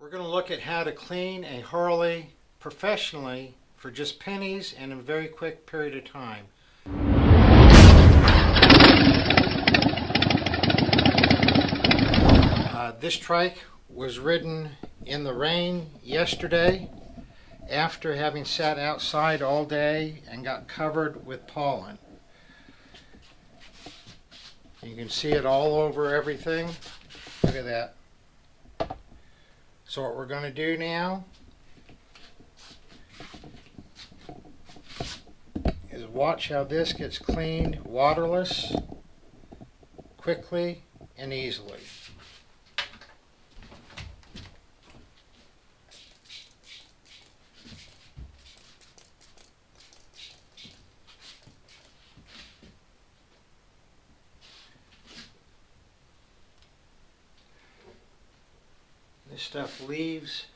We're going to look at how to clean a Harley professionally for just pennies and in a very quick period of time. This trike was ridden in the rain yesterday after having sat outside all day and got covered with pollen. You can see it all over everything. Look at that. So what we're going to do now is watch how this gets cleaned waterless, quickly and easily. This stuff leaves,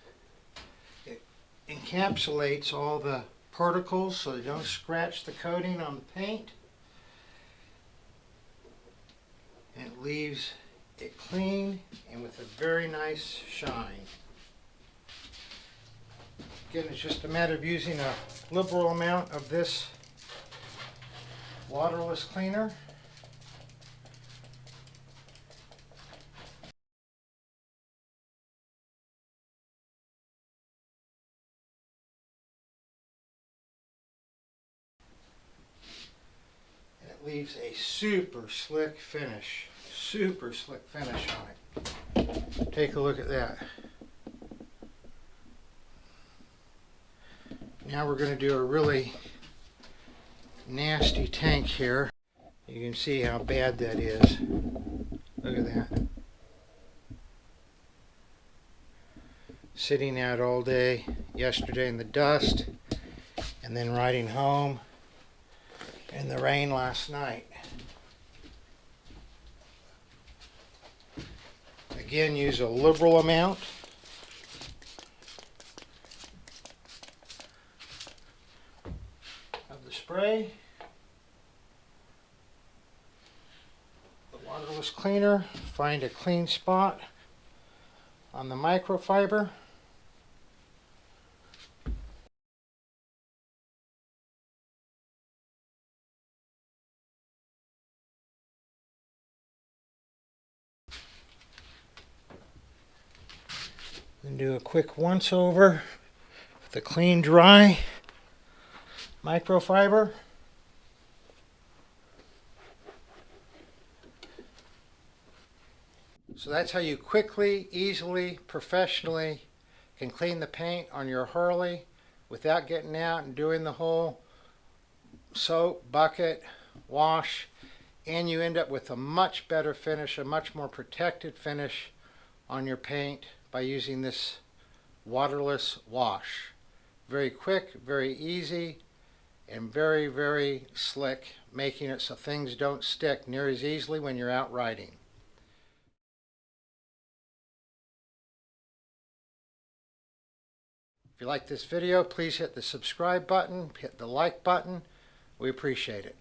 it encapsulates all the particles so they don't scratch the coating on the paint. And it leaves it clean and with a very nice shine. Again, it's just a matter of using a liberal amount of this waterless cleaner. Leaves a super slick finish on it. Take a look at that. Now we're going to do a really nasty tank here. You can see how bad that is. Look at that. Sitting out all day yesterday in the dust and then riding home in the rain last night. Again, use a liberal amount. Of the spray. The waterless cleaner. Find a clean spot on the microfiber. And do a quick once over with the clean dry microfiber. So that's how you quickly, easily, professionally can clean the paint on your Harley without getting out and doing the whole soap, bucket, wash, and you end up with a much better finish, a much more protected finish on your paint by using this waterless wash. Very quick, very easy, and very, very slick, making it so things don't stick near as easily when you're out riding. If you like this video, please hit the subscribe button, hit the like button. We appreciate it.